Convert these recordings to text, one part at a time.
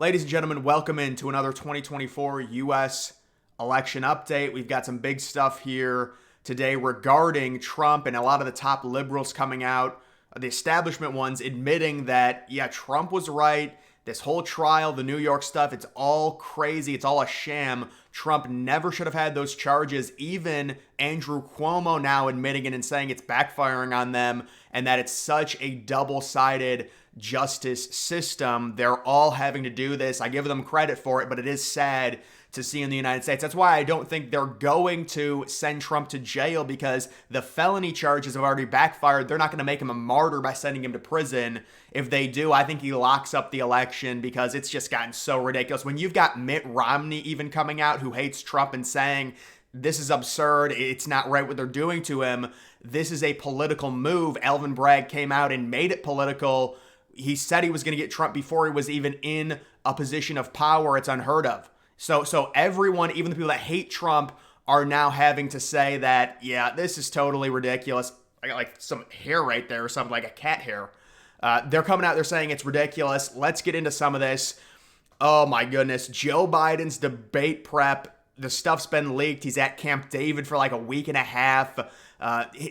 Ladies and gentlemen, welcome into another 2024 U.S. election update. We've got some big stuff here today regarding Trump and a lot of the top liberals coming out, the establishment ones admitting that, yeah, Trump was right. This whole trial, the New York stuff, it's all crazy. It's all a sham. Trump never should have had those charges. Even Andrew Cuomo now admitting it and saying it's backfiring on them and that it's such a double-sided justice system. They're all having to do this. I give them credit for it, but it is sad to see in the United States. That's why I don't think they're going to send Trump to jail, because the felony charges have already backfired. They're not going to make him a martyr by sending him to prison. If they do, I think he locks up the election, because it's just gotten so ridiculous. When you've got Mitt Romney even coming out, who hates Trump, and saying this is absurd, it's not right what they're doing to him, this is a political move. Alvin Bragg came out and made it political. He said he was going to get Trump before he was even in a position of power. It's unheard of. So everyone, even the people that hate Trump, are now having to say that, yeah, this is totally ridiculous. I got like some hair right there or something, like a cat hair. They're coming out, they're saying it's ridiculous. Let's get into some of this. Oh my goodness. Joe Biden's debate prep. The stuff's been leaked. He's at Camp David for like a week and a half.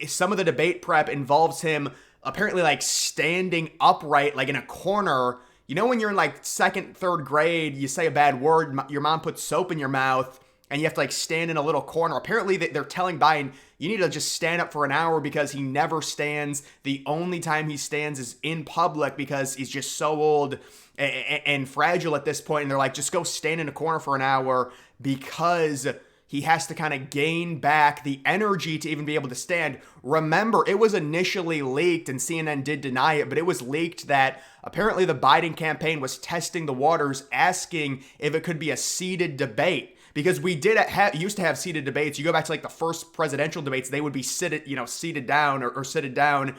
Some of the debate prep involves him apparently like standing upright, like in a corner. You know, when you're in like second, third grade, you say a bad word, your mom puts soap in your mouth, and you have to like stand in a little corner. Apparently they're telling Biden, you need to just stand up for an hour, because he never stands. The only time he stands is in public, because he's just so old and fragile at this point. And they're like, just go stand in a corner for an hour, because he has to kind of gain back the energy to even be able to stand. Remember, it was initially leaked, and CNN did deny it, but it was leaked that apparently the Biden campaign was testing the waters, asking if it could be a seated debate. Because we used to have seated debates. You go back to like the first presidential debates, they would be seated down or sitted down,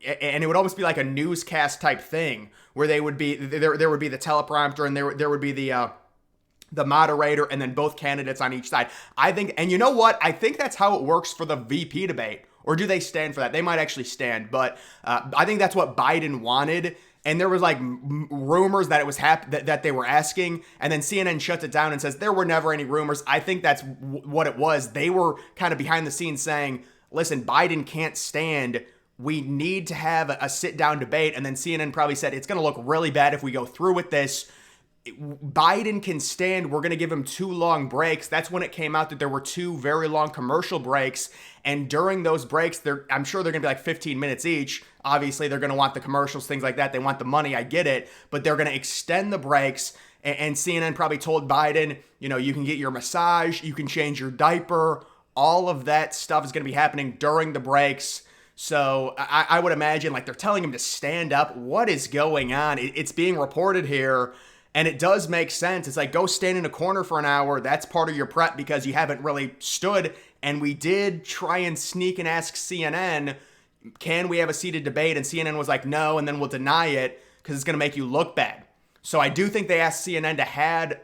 and it would almost be like a newscast type thing, where there would be the teleprompter, and there would be the moderator, and then both candidates on each side. I think, and you know what? I think that's how it works for the VP debate. Or do they stand for that? They might actually stand, but I think that's what Biden wanted. And there was like rumors that it was that they were asking, and then CNN shuts it down and says there were never any rumors. I think that's what it was. They were kind of behind the scenes saying, listen, Biden can't stand. We need to have a sit-down debate. And then CNN probably said, it's going to look really bad if we go through with this. Biden can stand. We're going to give him 2 long breaks. That's when it came out that there were 2 very long commercial breaks. And during those breaks, I'm sure they're going to be like 15 minutes each. Obviously, they're going to want the commercials, things like that. They want the money. I get it. But they're going to extend the breaks. And CNN probably told Biden, you can get your massage, you can change your diaper. All of that stuff is going to be happening during the breaks. So I would imagine like they're telling him to stand up. What is going on? It's being reported here. And it does make sense. It's like, go stand in a corner for an hour. That's part of your prep, because you haven't really stood. And we did try and sneak and ask CNN, can we have a seated debate? And CNN was like, no, and then we'll deny it because it's going to make you look bad. So I do think they asked CNN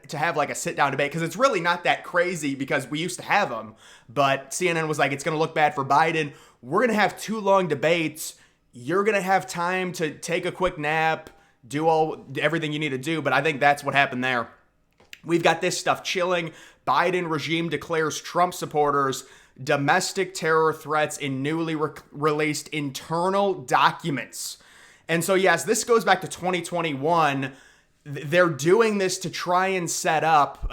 to have like a sit-down debate, because it's really not that crazy, because we used to have them. But CNN was like, it's going to look bad for Biden. We're going to have 2 long debates. You're going to have time to take a quick nap, do everything you need to do. But I think that's what happened there. We've got this stuff chilling. Biden regime declares Trump supporters domestic terror threats in newly released internal documents. And so, yes, this goes back to 2021. They're doing this to try and set up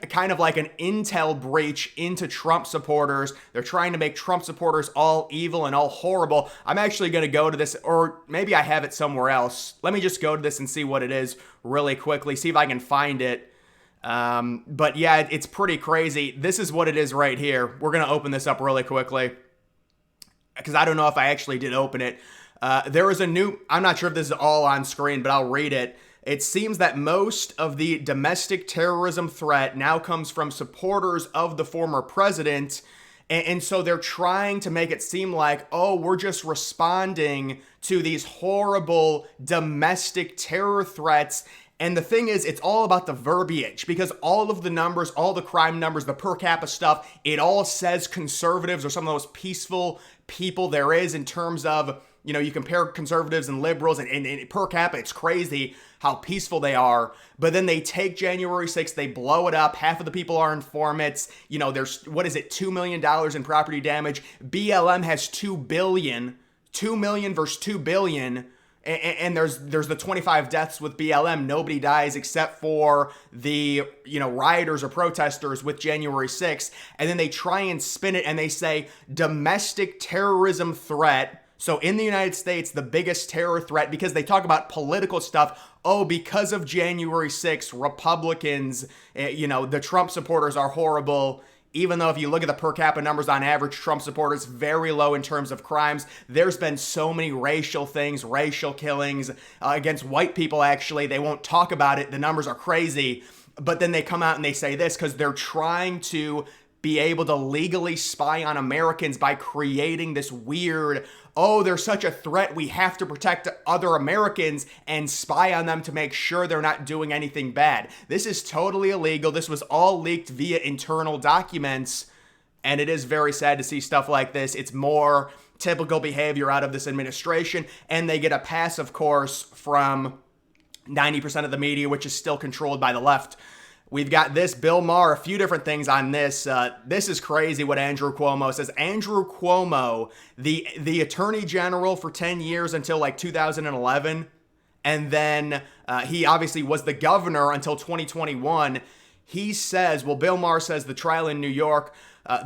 kind of like an intel breach into Trump supporters. They're trying to make Trump supporters all evil and all horrible. I'm actually going to go to this, or maybe I have it somewhere else. Let me just go to this and see what it is really quickly, see if I can find it. But yeah, it's pretty crazy. This is what it is right here. We're going to open this up really quickly, because I don't know if I actually did open it. There is I'm not sure if this is all on screen, but I'll read it. It seems that most of the domestic terrorism threat now comes from supporters of the former president. And so they're trying to make it seem like, oh, we're just responding to these horrible domestic terror threats. And the thing is, it's all about the verbiage, because all of the numbers, all the crime numbers, the per capita stuff, it all says conservatives are some of the most peaceful people there is in terms of You compare conservatives and liberals, and per capita, it's crazy how peaceful they are. But then they take January 6th, they blow it up. Half of the people are informants. There's, what is it, $2 million in property damage. BLM has $2 billion. 2 million versus 2 billion. And there's the 25 deaths with BLM. Nobody dies except for the, rioters or protesters with January 6th. And then they try and spin it and they say domestic terrorism threat. So in the United States, the biggest terror threat, because they talk about political stuff. Oh, because of January 6th, Republicans, the Trump supporters are horrible. Even though if you look at the per capita numbers on average, Trump supporters very low in terms of crimes. There's been so many racial things, racial killings against white people, actually. They won't talk about it. The numbers are crazy. But then they come out and they say this because they're trying to be able to legally spy on Americans by creating this weird, oh, they're such a threat, we have to protect other Americans and spy on them to make sure they're not doing anything bad. This is totally illegal. This was all leaked via internal documents, and it is very sad to see stuff like this. It's more typical behavior out of this administration, and they get a pass, of course, from 90% of the media, which is still controlled by the left. We've got this, Bill Maher, a few different things on this. This is crazy what Andrew Cuomo says. Andrew Cuomo, the attorney general for 10 years until like 2011, and then he obviously was the governor until 2021. He says, Bill Maher says the trial in New York,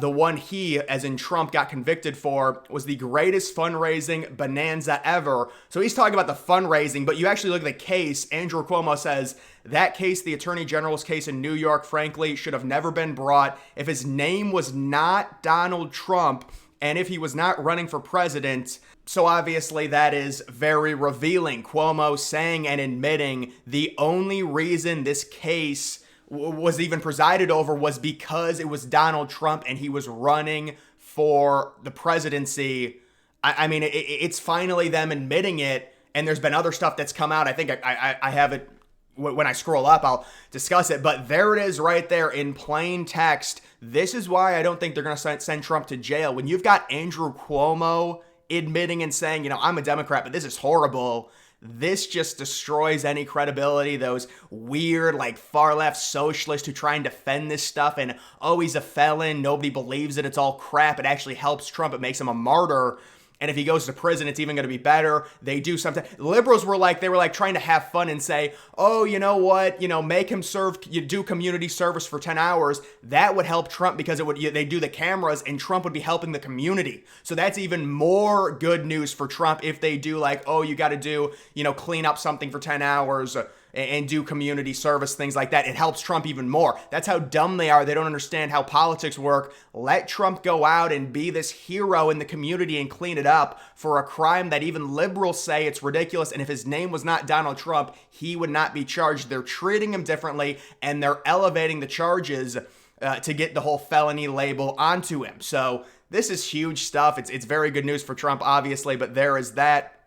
the one he, as in Trump, got convicted for was the greatest fundraising bonanza ever. So he's talking about the fundraising, but you actually look at the case. Andrew Cuomo says that case, the Attorney General's case in New York, frankly, should have never been brought. If his name was not Donald Trump and if he was not running for president. So obviously that is very revealing. Cuomo saying and admitting the only reason this case was even presided over was because it was Donald Trump and he was running for the presidency. I mean, it's finally them admitting it, and there's been other stuff that's come out. I think I have it. When I scroll up, I'll discuss it. But there it is right there in plain text. This is why I don't think they're going to send Trump to jail. When you've got Andrew Cuomo admitting and saying, I'm a Democrat, but this is horrible. This just destroys any credibility. Those weird, like, far left socialists who try and defend this stuff and, oh, he's a felon. Nobody believes it. It's all crap. It actually helps Trump. It makes him a martyr. And if he goes to prison, it's even going to be better. They do something. Liberals were trying to have fun and say, oh, you know what? Make him do community service for 10 hours. That would help Trump because they do the cameras and Trump would be helping the community. So that's even more good news for Trump if they do you got to do, clean up something for 10 hours and do community service, things like that. It helps Trump even more. That's how dumb they are. They don't understand how politics work. Let Trump go out and be this hero in the community and clean it up for a crime that even liberals say it's ridiculous. And if his name was not Donald Trump, he would not be charged. They're treating him differently and they're elevating the charges to get the whole felony label onto him. So this is huge stuff. It's very good news for Trump, obviously, but there is that.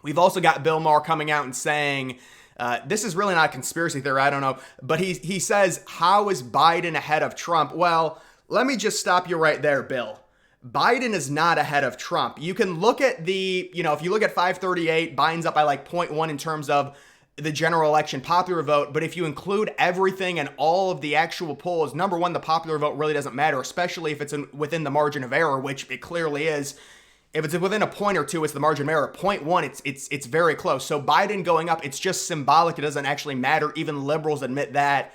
We've also got Bill Maher coming out and saying, this is really not a conspiracy theory, I don't know, but he says, how is Biden ahead of Trump? Well, let me just stop you right there, Bill. Biden is not ahead of Trump. You can look at if you look at 538, Biden's up by 0.1 in terms of the general election popular vote, but if you include everything and all of the actual polls, number one, the popular vote really doesn't matter, especially if it's within the margin of error, which it clearly is. If it's within a point or two, it's the margin of error. 0.1, it's very close. So Biden going up, it's just symbolic. It doesn't actually matter. Even liberals admit that.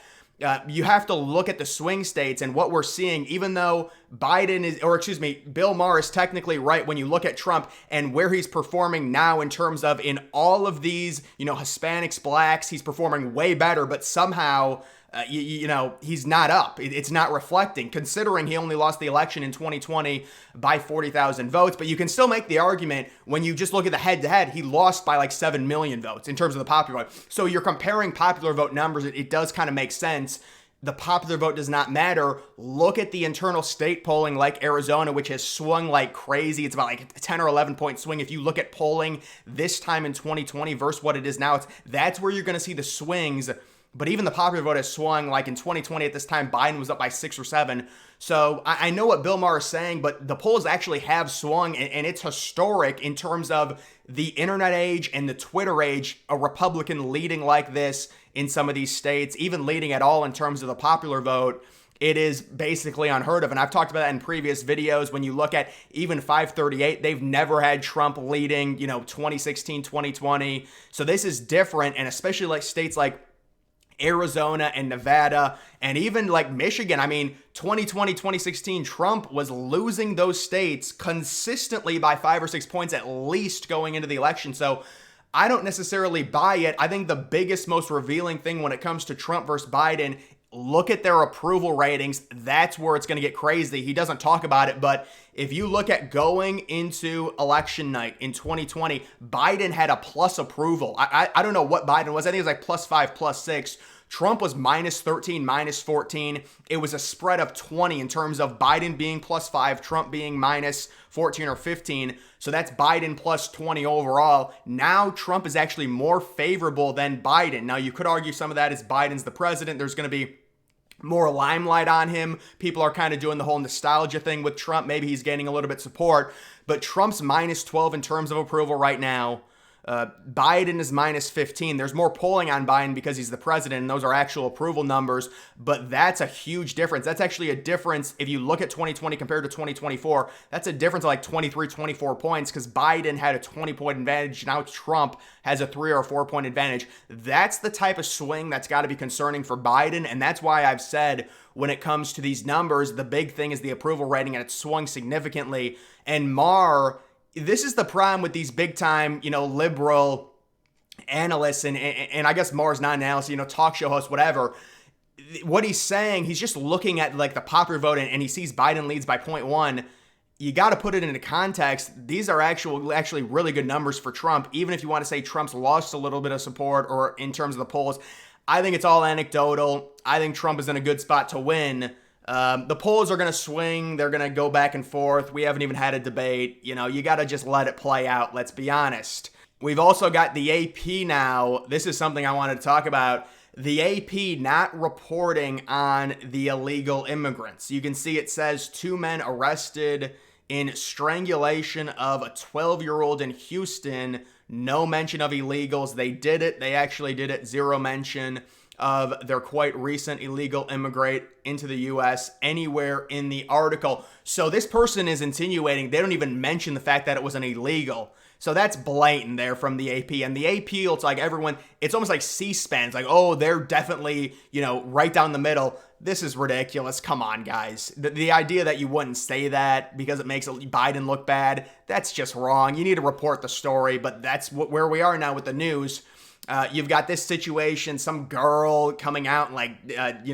You have to look at the swing states and what we're seeing, even though Bill Maher is technically right when you look at Trump and where he's performing now in terms of in all of these, Hispanics, blacks, he's performing way better, but somehow he's not up. It's not reflecting, considering he only lost the election in 2020 by 40,000 votes. But you can still make the argument when you just look at the head-to-head, he lost by 7 million votes in terms of the popular vote. So you're comparing popular vote numbers. It does kind of make sense. The popular vote does not matter. Look at the internal state polling like Arizona, which has swung like crazy. It's about a 10 or 11 point swing. If you look at polling this time in 2020 versus what it is now, that's where you're going to see the swings But even the popular vote has swung. Like in 2020 at this time, Biden was up by 6 or 7. So I know what Bill Maher is saying, but the polls actually have swung, and it's historic in terms of the internet age and the Twitter age, a Republican leading like this in some of these states, even leading at all in terms of the popular vote. It is basically unheard of. And I've talked about that in previous videos. When you look at even 538, they've never had Trump leading, 2016, 2020. So this is different. And especially like states like Arizona and Nevada, and even like Michigan. I mean, 2020, 2016, Trump was losing those states consistently by 5 or 6 points at least going into the election. So I don't necessarily buy it. I think the biggest, most revealing thing when it comes to Trump versus Biden, look at their approval ratings. That's where it's going to get crazy. He doesn't talk about it, but if you look at going into election night in 2020, Biden had a plus approval. I don't know what Biden was. I think it was like +5, +6. Trump was -13, -14. It was a spread of 20 in terms of Biden being +5, Trump being -14 or 15. So that's Biden +20 overall. Now Trump is actually more favorable than Biden. Now you could argue some of that is Biden's the president. There's going to be more limelight on him. People are kind of doing the whole nostalgia thing with Trump. Maybe he's gaining a little bit of support, but Trump's -12 in terms of approval right now. Biden is -15. There's more polling on Biden because he's the president, and those are actual approval numbers, but that's a huge difference. That's actually a difference if you look at 2020 compared to 2024. That's a difference of like 23, 24 points because Biden had a 20-point advantage. Now Trump has a 3 or 4 point advantage. That's the type of swing that's got to be concerning for Biden, and that's why I've said when it comes to these numbers, the big thing is the approval rating, and it's swung significantly. And Maher, this is the problem with these big time, liberal analysts and I guess Maher's not an analyst, talk show host, whatever. What he's saying, he's just looking at like the popular vote and he sees Biden leads by 0.1. You got to put it into context. These are actually really good numbers for Trump. Even if you want to say Trump's lost a little bit of support or in terms of the polls, I think it's all anecdotal. I think Trump is in a good spot to win. The polls are going to swing. They're going to go back and forth. We haven't even had a debate. You got to just let it play out. Let's be honest. We've also got the AP now. This is something I wanted to talk about. The AP not reporting on the illegal immigrants. You can see it says 2 men arrested in strangulation of a 12-year-old in Houston. No mention of illegals. They did it. They actually did it. Zero mention of their quite recent illegal immigrant into the U.S. anywhere in the article. So this person is insinuating they don't even mention the fact that it was an illegal. So that's blatant there from the AP. And the AP, it's like everyone, it's almost like C-SPAN. It's like, oh, they're definitely, right down the middle. This is ridiculous. Come on, guys. The idea that you wouldn't say that because it makes Biden look bad, that's just wrong. You need to report the story, but that's where we are now with the news. You've got this situation, some girl coming out and like,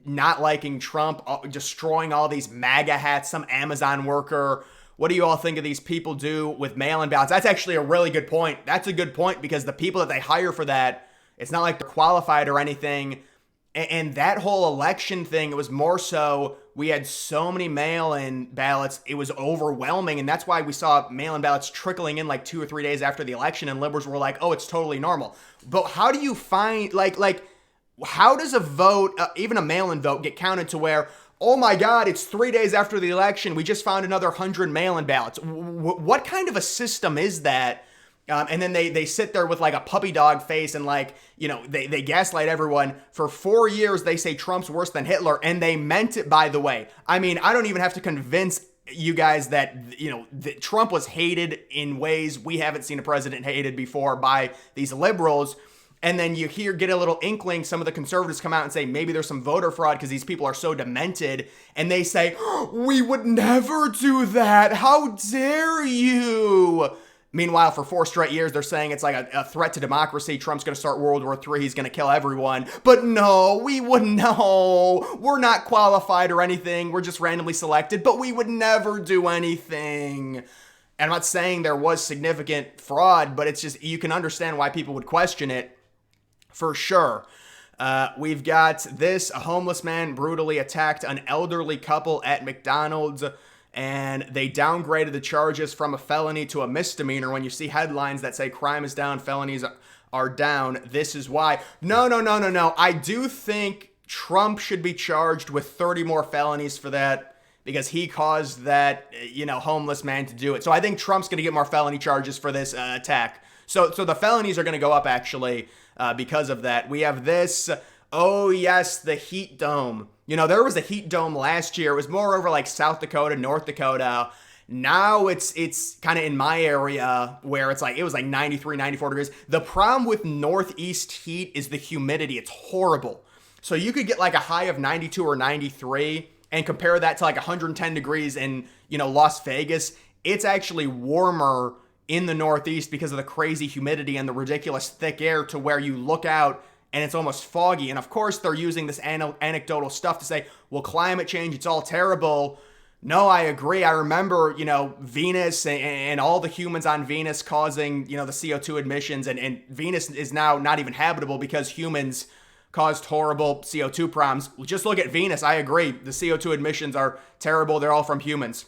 not liking Trump, destroying all these MAGA hats, some Amazon worker. What do you all think of these people do with mail-in ballots? That's actually a really good point. That's a good point because the people that they hire for that, it's not like they're qualified or anything. And that whole election thing, it was more so we had so many mail-in ballots, it was overwhelming. And that's why we saw mail-in ballots trickling in like 2 or 3 days after the election. And liberals were like, oh, it's totally normal. But how do you find, how does a vote, even a mail-in vote, get counted to where, oh my God, it's 3 days after the election, we just found another 100 mail-in ballots? What kind of a system is that? And then they sit there with like a puppy dog face and they gaslight everyone. For 4 years, they say Trump's worse than Hitler. And they meant it, by the way. I mean, I don't even have to convince you guys that, that Trump was hated in ways we haven't seen a president hated before by these liberals. And then you get a little inkling, some of the conservatives come out and say maybe there's some voter fraud because these people are so demented. And they say, we would never do that. How dare you? Meanwhile, for 4 straight years, they're saying it's like a threat to democracy. Trump's going to start World War III. He's going to kill everyone. But no, we wouldn't know. We're not qualified or anything. We're just randomly selected. But we would never do anything. And I'm not saying there was significant fraud, but it's just you can understand why people would question it for sure. We've got this. A homeless man brutally attacked an elderly couple at McDonald's. And they downgraded the charges from a felony to a misdemeanor. When you see headlines that say crime is down, felonies are down. This is why. No. I do think Trump should be charged with 30 more felonies for that because he caused that, homeless man to do it. So I think Trump's going to get more felony charges for this attack. So the felonies are going to go up, actually, because of that. We have this. Oh, yes, the heat dome. There was a heat dome last year. It was more over like South Dakota, North Dakota. Now it's kind of in my area where it was like 93, 94 degrees. The problem with Northeast heat is the humidity. It's horrible. So you could get like a high of 92 or 93 and compare that to like 110 degrees in, Las Vegas. It's actually warmer in the Northeast because of the crazy humidity and the ridiculous thick air to where you look out and it's almost foggy. And of course, they're using this anecdotal stuff to say, well, climate change, it's all terrible. No, I agree. I remember, Venus and all the humans on Venus causing, the CO2 emissions. And Venus is now not even habitable because humans caused horrible CO2 problems. Just look at Venus. I agree. The CO2 emissions are terrible. They're all from humans.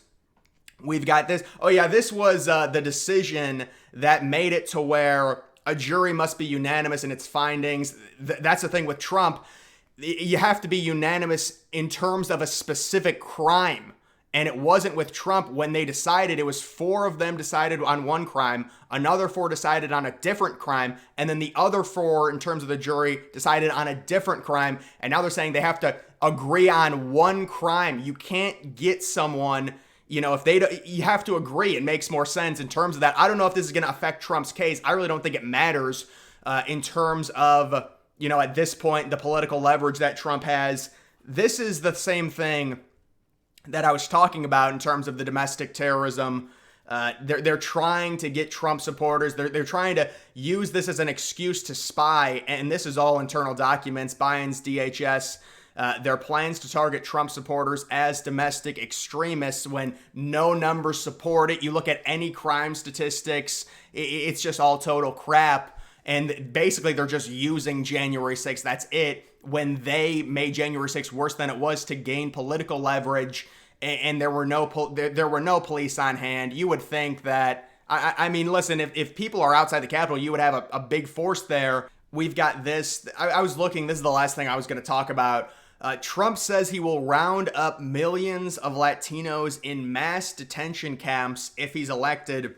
We've got this. Oh, yeah, this was the decision that made it to where a jury must be unanimous in its findings. That's the thing with Trump. You have to be unanimous in terms of a specific crime. And it wasn't with Trump when they decided. It was 4 of them decided on one crime, another 4 decided on a different crime, and then the other 4 in terms of the jury decided on a different crime. And now they're saying they have to agree on one crime. You can't get someone, if they you have to agree. It makes more sense in terms of that. I don't know if this is going to affect Trump's case. I really don't think it matters in terms of, at this point, the political leverage that Trump has. This is the same thing that I was talking about in terms of the domestic terrorism. They're trying to get Trump supporters. They're trying to use this as an excuse to spy. And this is all internal documents, Biden's DHS. Their plans to target Trump supporters as domestic extremists when no numbers support it. You look at any crime statistics, it's just all total crap. And basically, they're just using January 6th. That's it. When they made January 6th worse than it was to gain political leverage, and there were no police on hand. You would think that, I mean, listen, if people are outside the Capitol, you would have a big force there. We've got this. I was looking. This is the last thing I was going to talk about. Trump says he will round up millions of Latinos in mass detention camps if he's elected,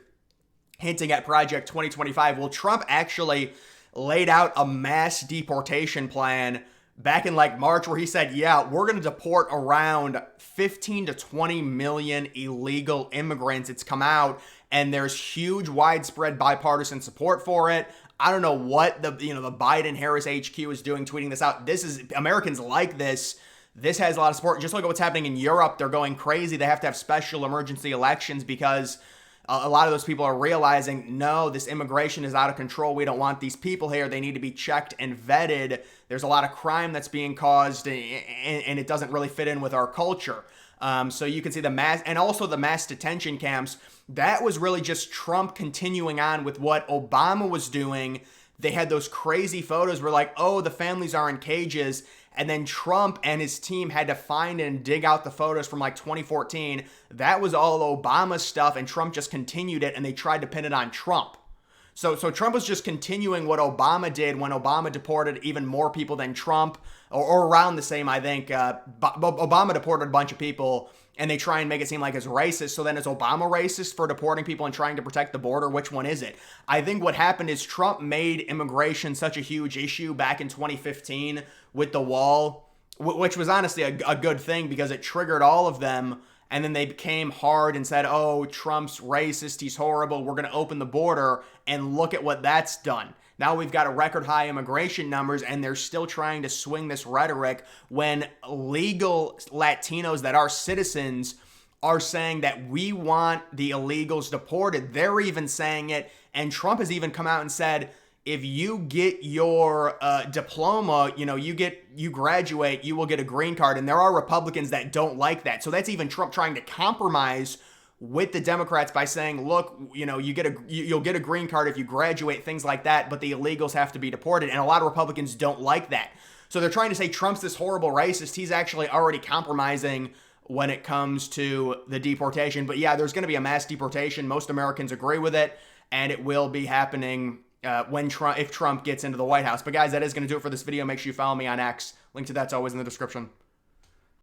hinting at Project 2025. Well, Trump actually laid out a mass deportation plan back in like March where he said, yeah, we're going to deport around 15 to 20 million illegal immigrants. It's come out and there's huge widespread bipartisan support for it. I don't know what the Biden Harris HQ is doing, tweeting this out. This is Americans like this. This has a lot of support. Just look at what's happening in Europe. They're going crazy. They have to have special emergency elections because a lot of those people are realizing, no, this immigration is out of control. We don't want these people here. They need to be checked and vetted. There's a lot of crime that's being caused, and it doesn't really fit in with our culture. So you can see the mass detention camps. That was really just Trump continuing on with what Obama was doing. They had those crazy photos where like, oh, the families are in cages. And then Trump and his team had to find and dig out the photos from like 2014. That was all Obama stuff, and Trump just continued it, and they tried to pin it on Trump. So Trump was just continuing what Obama did when Obama deported even more people than Trump, or around the same, I think. Obama deported a bunch of people, and they try and make it seem like it's racist. So then is Obama racist for deporting people and trying to protect the border? Which one is it? I think what happened is Trump made immigration such a huge issue back in 2015 with the wall, which was honestly a good thing because it triggered all of them. And then they became hard and said, oh, Trump's racist, he's horrible, we're going to open the border. And look at what that's done. Now we've got a record high immigration numbers, and they're still trying to swing this rhetoric when legal Latinos that are citizens are saying that we want the illegals deported. They're even saying it, and Trump has even come out and said, if you get your diploma, you graduate, you will get a green card. And there are Republicans that don't like that. So that's even Trump trying to compromise with the Democrats by saying, look, you'll get a green card if you graduate, things like that, but the illegals have to be deported. And a lot of Republicans don't like that. So they're trying to say Trump's this horrible racist. He's actually already compromising when it comes to the deportation. But yeah, there's going to be a mass deportation. Most Americans agree with it, and it will be happening if Trump gets into the White House. But guys, that is going to do it for this video. Make sure you follow me on X. Link to that's always in the description.